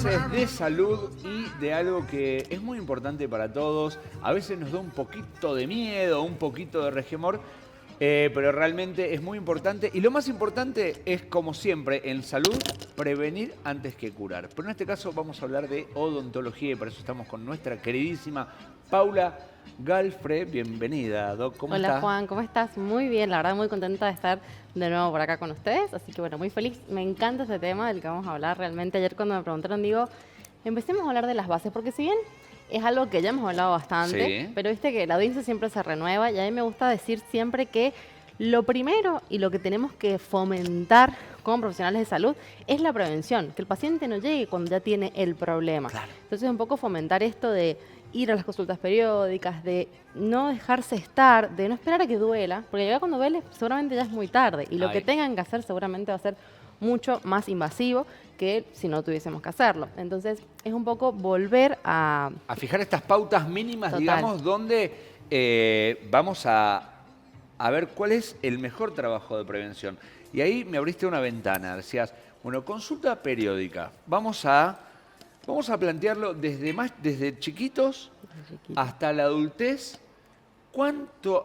entonces de salud y de algo que es muy importante para todos. A veces nos da un poquito de miedo, un poquito de resquemor, pero realmente es muy importante. Y lo más importante es, como siempre, en salud, prevenir antes que curar. Pero en este caso vamos a hablar de odontología y para eso estamos con nuestra queridísima Paula Galfre. Bienvenida, Doc. ¿Cómo Hola estás? Juan, ¿cómo estás? Muy bien, la verdad muy contenta de estar de nuevo por acá con ustedes, así que bueno, muy feliz. Me encanta este tema del que vamos a hablar. Realmente ayer cuando me preguntaron, digo, empecemos a hablar de las bases, porque si bien es algo que ya hemos hablado bastante, Sí. pero viste que la audiencia siempre se renueva y a mí me gusta decir siempre que lo primero y lo que tenemos que fomentar como profesionales de salud es la prevención, que el paciente no llegue cuando ya tiene el problema. Claro. Entonces un poco fomentar esto de ir a las consultas periódicas, de no dejarse estar, de no esperar a que duela, porque ya cuando duele seguramente ya es muy tarde y lo que Ay. tengan que hacer seguramente va a ser mucho más invasivo que si no tuviésemos que hacerlo. Entonces es un poco volver A fijar estas pautas mínimas, Total. digamos, donde vamos a ver cuál es el mejor trabajo de prevención. Y ahí me abriste una ventana, decías, bueno, consulta periódica. Vamos a plantearlo desde chiquitos hasta la adultez.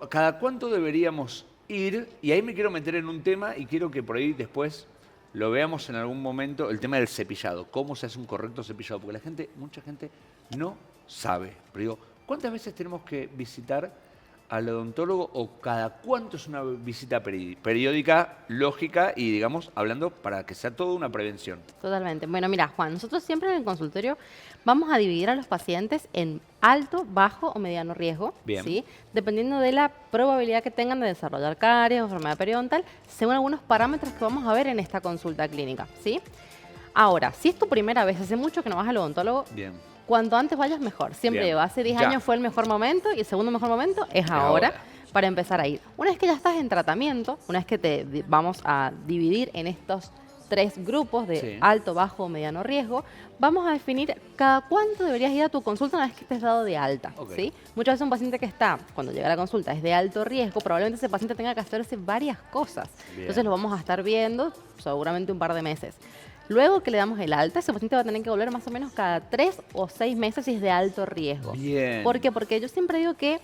¿Cada cuánto deberíamos ir? Y ahí me quiero meter en un tema y quiero que por ahí después lo veamos en algún momento, el tema del cepillado. ¿Cómo se hace un correcto cepillado? Porque mucha gente no sabe. Pero digo, ¿cuántas veces tenemos que visitar al odontólogo o cada cuánto es una visita periódica, lógica y, digamos, hablando para que sea toda una prevención? Totalmente. Bueno, mira, Juan, nosotros siempre en el consultorio vamos a dividir a los pacientes en alto, bajo o mediano riesgo, Bien. ¿sí? Dependiendo de la probabilidad que tengan de desarrollar caries o enfermedad periodontal, según algunos parámetros que vamos a ver en esta consulta clínica, ¿sí? Ahora, si es tu primera vez, hace mucho que no vas al odontólogo, Bien. cuanto antes vayas mejor. Siempre Bien. digo, hace 10 Ya. años fue el mejor momento y el segundo mejor momento es ahora. ahora para empezar a ir. Una vez que ya estás en tratamiento, una vez que vamos a dividir en estos 3 grupos de Sí. alto, bajo o mediano riesgo, vamos a definir cada cuánto deberías ir a tu consulta una vez que estés dado de alta. Ok. ¿Sí? Muchas veces un paciente que está, cuando llega a la consulta, es de alto riesgo, probablemente ese paciente tenga que hacerse varias cosas. Bien. Entonces lo vamos a estar viendo seguramente un par de meses. Luego que le damos el alta, ese paciente va a tener que volver más o menos cada 3 o 6 meses si es de alto riesgo. Bien. ¿Por qué? Porque yo siempre digo que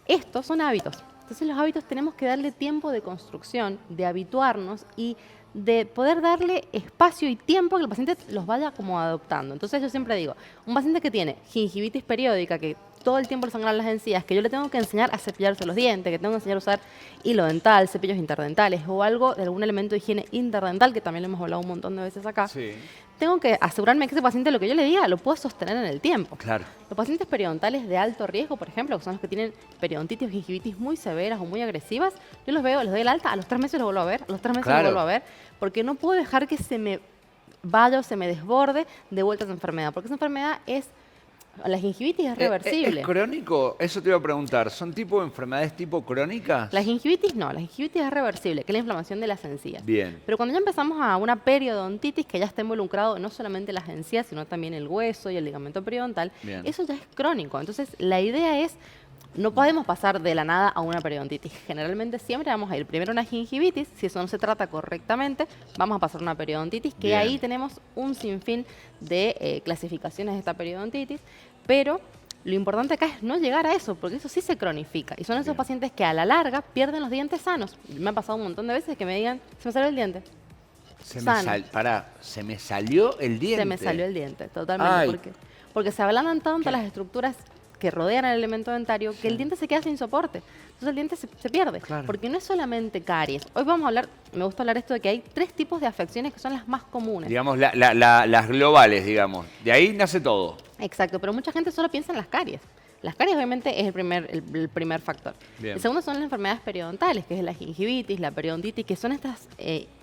estos son hábitos. Entonces los hábitos tenemos que darle tiempo de construcción, de habituarnos y de poder darle espacio y tiempo que el paciente los vaya como adoptando. Entonces yo siempre digo, un paciente que tiene gingivitis periódica, que todo el tiempo le sangran las encías, que yo le tengo que enseñar a cepillarse los dientes, que tengo que enseñar a usar hilo dental, cepillos interdentales o algo de algún elemento de higiene interdental, que también lo hemos hablado un montón de veces acá, Sí. tengo que asegurarme que ese paciente lo que yo le diga lo puedo sostener en el tiempo. Claro. Los pacientes periodontales de alto riesgo, por ejemplo, que son los que tienen periodontitis o gingivitis muy severas o muy agresivas, yo los veo, les doy el alta, a los 3 meses los vuelvo a ver, a los 3 meses Claro. los vuelvo a ver, porque no puedo dejar que se me vaya o se me desborde de vuelta esa enfermedad, porque esa enfermedad la gingivitis es reversible. ¿Es crónico? Eso te iba a preguntar. ¿Son enfermedades tipo crónicas? La gingivitis no, la gingivitis es reversible, que es la inflamación de las encías. Bien. Pero cuando ya empezamos a una periodontitis, que ya está involucrado no solamente las encías, sino también el hueso y el ligamento periodontal, Bien. eso ya es crónico. Entonces, la idea es, no podemos pasar de la nada a una periodontitis. Generalmente siempre vamos a ir primero a una gingivitis, si eso no se trata correctamente, vamos a pasar a una periodontitis, que Bien. ahí tenemos un sinfín de clasificaciones de esta periodontitis, pero lo importante acá es no llegar a eso, porque eso sí se cronifica. Y son esos Bien. pacientes que a la larga pierden los dientes sanos. Me ha pasado un montón de veces que me digan, se me salió el diente. Se me Sano. se me salió el diente. Se me salió el diente, totalmente. Ay. Porque se ablandan tanto ¿Qué? las estructuras que rodean el elemento dentario que el diente se queda sin soporte. Entonces el diente se pierde. Claro. Porque no es solamente caries. Hoy vamos a hablar, me gusta hablar esto de que hay 3 tipos de afecciones que son las más comunes. Digamos, las globales, digamos. De ahí nace todo. Exacto, pero mucha gente solo piensa en las caries. Las caries obviamente es el primer factor. Bien. El segundo son las enfermedades periodontales, que es la gingivitis, la periodontitis, que son estas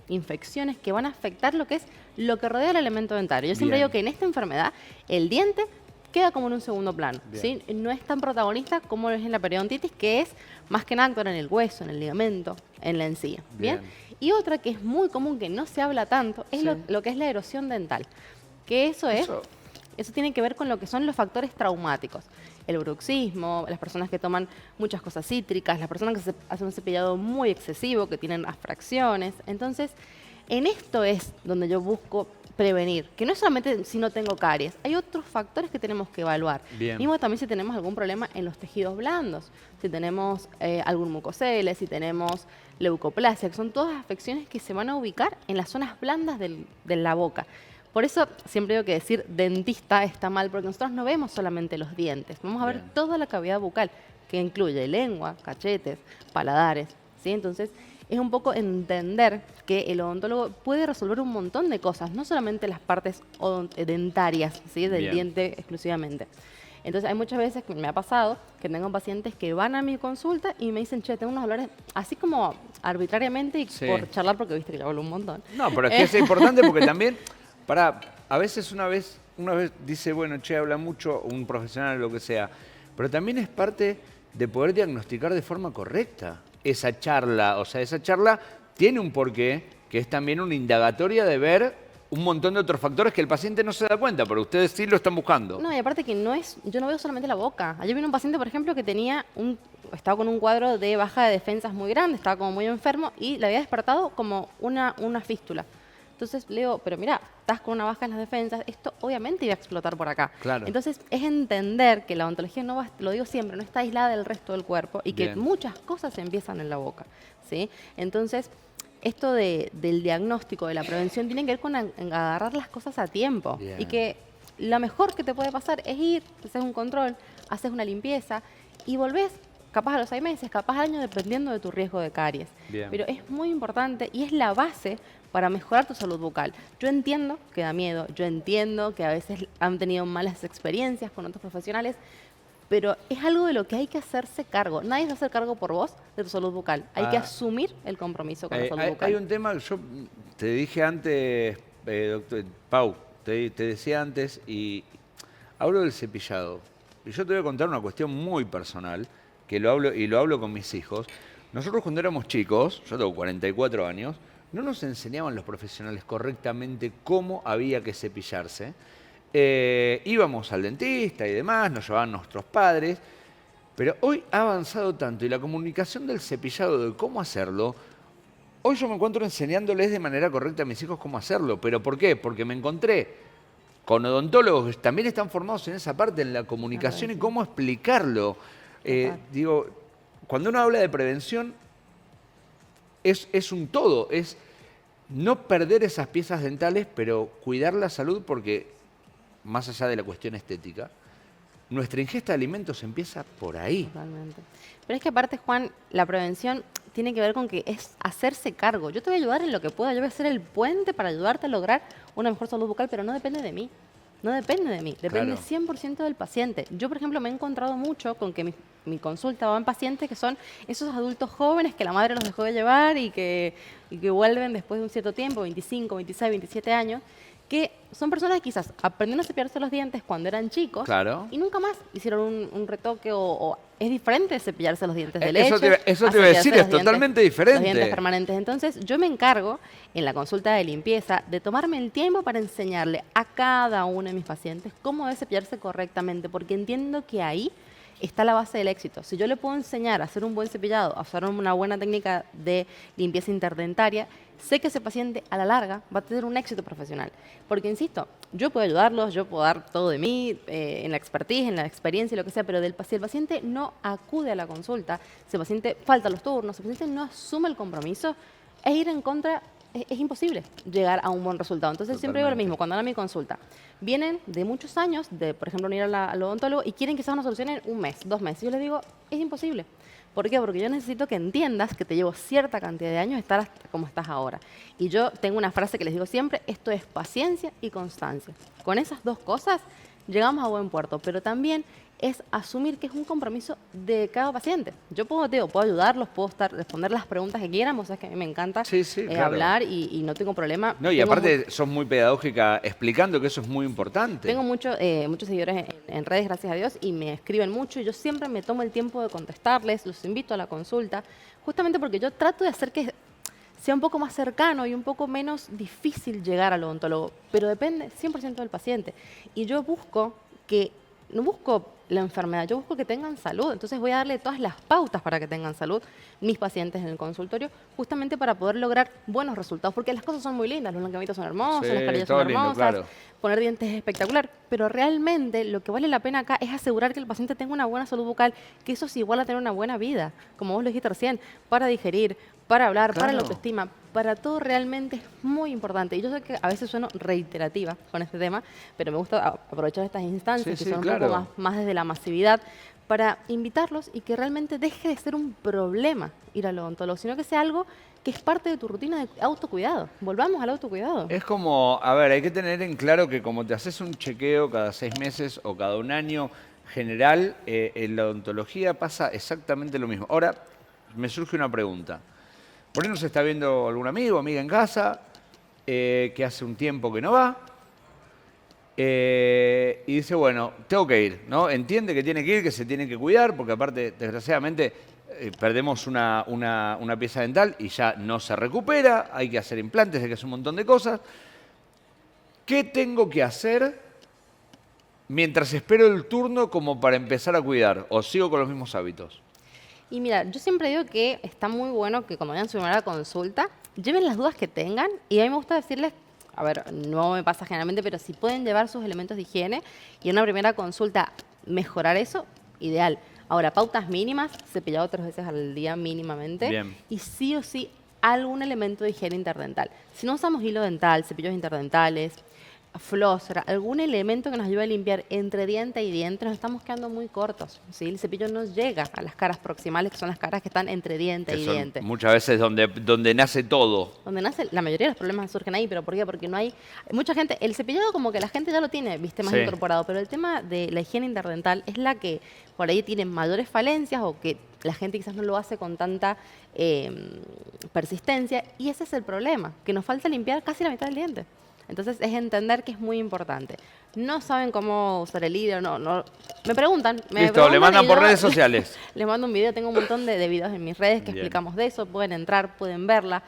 infecciones que van a afectar lo que rodea el elemento dentario. Yo siempre Bien. digo que en esta enfermedad el diente queda como en un segundo plano, ¿sí? No es tan protagonista como es en la periodontitis, que es más que nada actuar en el hueso, en el ligamento, en la encía. ¿Bien? Bien. Y otra que es muy común, que no se habla tanto, es Sí. lo que es la erosión dental. Que eso tiene que ver con lo que son los factores traumáticos. El bruxismo, las personas que toman muchas cosas cítricas, las personas que se hacen un cepillado muy excesivo, que tienen afracciones. Entonces, en esto es donde yo busco prevenir, que no es solamente si no tengo caries, hay otros factores que tenemos que evaluar. Bien. Mismo también si tenemos algún problema en los tejidos blandos, si tenemos algún mucocele, si tenemos leucoplasia, que son todas afecciones que se van a ubicar en las zonas blandas de la boca. Por eso siempre digo que decir dentista está mal, porque nosotros no vemos solamente los dientes, vamos a ver Bien. toda la cavidad bucal, que incluye lengua, cachetes, paladares, ¿sí? Entonces, es un poco entender que el odontólogo puede resolver un montón de cosas, no solamente las partes dentarias, ¿sí? Del Bien. diente exclusivamente. Entonces, hay muchas veces que me ha pasado que tengo pacientes que van a mi consulta y me dicen, che, tengo unos dolores, así como arbitrariamente y Sí. por charlar, porque viste que yo hablo un montón. No, pero es que es importante porque también, a veces una vez dice, bueno, che, habla mucho un profesional o lo que sea, pero también es parte de poder diagnosticar de forma correcta esa charla. O sea, esa charla tiene un porqué, que es también una indagatoria de ver un montón de otros factores que el paciente no se da cuenta, pero ustedes sí lo están buscando. No, y aparte que yo no veo solamente la boca. Ayer vino un paciente, por ejemplo, que estaba con un cuadro de baja de defensas muy grande, estaba como muy enfermo y le había despertado como una fístula. Entonces le digo, pero mira, estás con una baja en las defensas, esto obviamente iba a explotar por acá. Claro. Entonces es entender que la odontología no va, lo digo siempre, no está aislada del resto del cuerpo y que Bien. muchas cosas empiezan en la boca, ¿sí? Entonces, esto del diagnóstico, de la prevención, tiene que ver con agarrar las cosas a tiempo. Bien. Y que lo mejor que te puede pasar es ir, haces un control, haces una limpieza y volvés capaz a los 6 meses, capaz al año, dependiendo de tu riesgo de caries. Bien. Pero es muy importante y es la base para mejorar tu salud bucal. Yo entiendo que da miedo, yo entiendo que a veces han tenido malas experiencias con otros profesionales, pero es algo de lo que hay que hacerse cargo. Nadie se va a hacer cargo por vos de tu salud bucal. Hay que asumir el compromiso con la salud bucal. Hay un tema, yo te dije antes, doctor Pau, te decía antes, y hablo del cepillado. Y yo te voy a contar una cuestión muy personal, que lo hablo con mis hijos. Nosotros cuando éramos chicos, yo tengo 44 años, no nos enseñaban los profesionales correctamente cómo había que cepillarse. Íbamos al dentista y demás, nos llevaban nuestros padres, pero hoy ha avanzado tanto y la comunicación del cepillado, de cómo hacerlo, hoy yo me encuentro enseñándoles de manera correcta a mis hijos cómo hacerlo. ¿Pero por qué? Porque me encontré con odontólogos que también están formados en esa parte, en la comunicación Claro, y sí. cómo explicarlo. Digo, cuando uno habla de prevención, es un todo, es no perder esas piezas dentales, pero cuidar la salud porque, más allá de la cuestión estética, nuestra ingesta de alimentos empieza por ahí. Totalmente. Pero es que aparte, Juan, la prevención tiene que ver con que es hacerse cargo. Yo te voy a ayudar en lo que pueda, yo voy a ser el puente para ayudarte a lograr una mejor salud bucal, pero no depende de mí. No depende de mí, depende Claro. 100% del paciente. Yo, por ejemplo, me he encontrado mucho con que mi consulta va en pacientes que son esos adultos jóvenes que la madre los dejó de llevar y que vuelven después de un cierto tiempo, 25, 26, 27 años, que son personas que quizás aprendieron a cepillarse los dientes cuando eran chicos Claro. y nunca más hicieron un retoque o es diferente cepillarse los dientes de leche. Eso te iba a decir, es totalmente diferente. Los dientes permanentes. Entonces, yo me encargo en la consulta de limpieza de tomarme el tiempo para enseñarle a cada uno de mis pacientes cómo debe cepillarse correctamente, porque entiendo que ahí está la base del éxito. Si yo le puedo enseñar a hacer un buen cepillado, a usar una buena técnica de limpieza interdentaria, sé que ese paciente a la larga va a tener un éxito profesional. Porque, insisto, yo puedo ayudarlos, yo puedo dar todo de mí, en la expertise, en la experiencia y lo que sea, pero si el paciente no acude a la consulta, si el paciente falta los turnos, si el paciente no asume el compromiso, es ir en contra. Es imposible llegar a un buen resultado. Entonces, siempre digo lo Totalmente. mismo, cuando van a mi consulta, vienen de muchos años, de, por ejemplo, ir al odontólogo y quieren quizás una solución en 1 mes, 2 meses. Yo les digo, es imposible. ¿Por qué? Porque yo necesito que entiendas que te llevo cierta cantidad de años de estar hasta como estás ahora. Y yo tengo una frase que les digo siempre, esto es paciencia y constancia. Con esas 2 cosas llegamos a buen puerto, pero también es asumir que es un compromiso de cada paciente. Yo puedo ayudarlos, puedo responder las preguntas que quieran, vos sabés que a mí me encanta Sí, claro. hablar y no tengo problema. No, y Tengo aparte sos muy pedagógica explicando que eso es muy importante. Tengo muchos seguidores en redes, gracias a Dios, y me escriben mucho y yo siempre me tomo el tiempo de contestarles, los invito a la consulta, justamente porque yo trato de hacer que sea un poco más cercano y un poco menos difícil llegar al odontólogo, pero depende 100% del paciente. Y yo no busco la enfermedad, yo busco que tengan salud. Entonces voy a darle todas las pautas para que tengan salud, mis pacientes en el consultorio, justamente para poder lograr buenos resultados. Porque las cosas son muy lindas, los blanqueamientos son hermosos, Sí, las carillas todo son lindo, hermosas, claro. poner dientes es espectacular. Pero realmente lo que vale la pena acá es asegurar que el paciente tenga una buena salud bucal, que eso es igual a tener una buena vida, como vos lo dijiste recién, para digerir, para hablar, para la Claro. autoestima, para todo realmente es muy importante. Y yo sé que a veces sueno reiterativa con este tema, pero me gusta aprovechar estas instancias Sí, que sí, son claro. un poco más desde la masividad para invitarlos y que realmente deje de ser un problema ir al odontólogo, sino que sea algo que es parte de tu rutina de autocuidado. Volvamos al autocuidado. Es como, a ver, hay que tener en claro que como te haces un chequeo cada 6 meses o cada un año general, en la odontología pasa exactamente lo mismo. Ahora, me surge una pregunta. Por ahí nos está viendo algún amigo, amiga en casa, que hace un tiempo que no va, y dice, bueno, tengo que ir, ¿no? Entiende que tiene que ir, que se tiene que cuidar, porque aparte, desgraciadamente, perdemos una pieza dental y ya no se recupera, hay que hacer implantes, hay que hacer un montón de cosas. ¿Qué tengo que hacer mientras espero el turno como para empezar a cuidar? ¿O sigo con los mismos hábitos? Y mira, yo siempre digo que está muy bueno que cuando vayan a su primera consulta, lleven las dudas que tengan y a mí me gusta decirles, a ver, no me pasa generalmente, pero si pueden llevar sus elementos de higiene y en una primera consulta mejorar eso, ideal. Ahora, pautas mínimas, cepillado 3 veces al día mínimamente. Bien. Y sí o sí algún elemento de higiene interdental. Si no usamos hilo dental, cepillos interdentales, floss, algún elemento que nos ayude a limpiar entre diente y diente, nos estamos quedando muy cortos, ¿sí? El cepillo no llega a las caras proximales, que son las caras que están entre diente Que y son diente. muchas veces donde nace todo. Donde nace, la mayoría de los problemas surgen ahí, pero ¿por qué? Porque no hay... Mucha gente, el cepillado como que la gente ya lo tiene, viste, más Sí. incorporado, pero el tema de la higiene interdental es la que por ahí tiene mayores falencias o que la gente quizás no lo hace con tanta persistencia, y ese es el problema, que nos falta limpiar casi la mitad del diente. Entonces es entender que es muy importante. No saben cómo usar el hilo, no. Me preguntan. Listo, le mandan y por yo redes sociales. Les mando un video, tengo un montón de videos en mis redes que Bien. explicamos de eso, pueden entrar, pueden verla.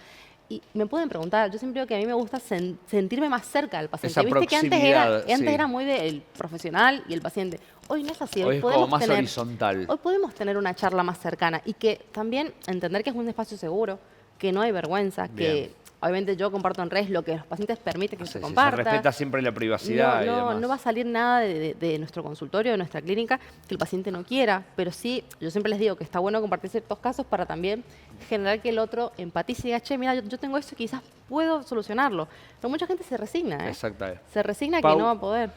Y me pueden preguntar, yo siempre digo que a mí me gusta sentirme más cerca del paciente. Esa Viste que proximidad, antes sí. era muy del profesional y el paciente. Hoy no es así, Hoy es como más horizontal. Hoy podemos tener una charla más cercana y que también entender que es un espacio seguro, que no hay vergüenza, Bien. que obviamente yo comparto en redes lo que los pacientes permiten que Sí, se sí, comparta. se respeta siempre la privacidad y demás. No va a salir nada de nuestro consultorio, de nuestra clínica, que el paciente no quiera, pero sí, yo siempre les digo que está bueno compartir ciertos casos para también generar que el otro empatice y diga, che, mira, yo tengo esto y quizás puedo solucionarlo. Pero mucha gente se resigna, ¿eh? Exactamente. Se resigna Pau, que no va a poder.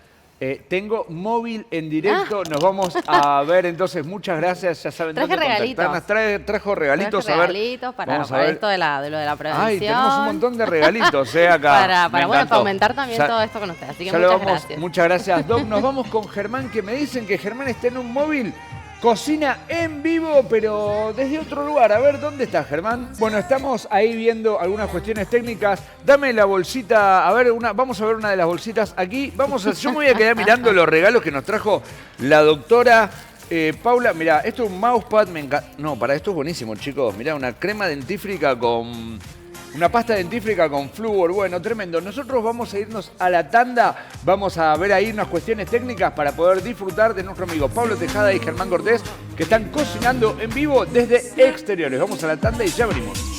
Tengo móvil en directo, nos vamos a ver entonces, muchas gracias, ya saben Traje dónde regalitos. contactarnos. Trajo regalitos, Traje a ver. regalitos para vamos a ver. esto de lo de la prevención. Ay, tenemos un montón de regalitos, acá. para Me bueno, encantó. fomentar también Ya- todo esto con ustedes. Así que ya lo muchas vamos, gracias. muchas gracias, Doc. Nos vamos con Germán, que me dicen que Germán está en un móvil. Cocina en vivo, pero desde otro lugar. A ver, ¿dónde está Germán? Bueno, estamos ahí viendo algunas cuestiones técnicas. Dame la bolsita, a ver, vamos a ver una de las bolsitas aquí. Yo me voy a quedar mirando los regalos que nos trajo la doctora Paula. Mirá, esto es un mousepad, me encanta. No, para esto es buenísimo, chicos. Mirá, una crema dentífrica con... Una pasta dentífrica con flúor, bueno, tremendo. Nosotros vamos a irnos a la tanda, vamos a ver ahí unas cuestiones técnicas para poder disfrutar de nuestro amigo Pablo Tejada y Germán Cortés, que están cocinando en vivo desde exteriores. Vamos a la tanda y ya venimos.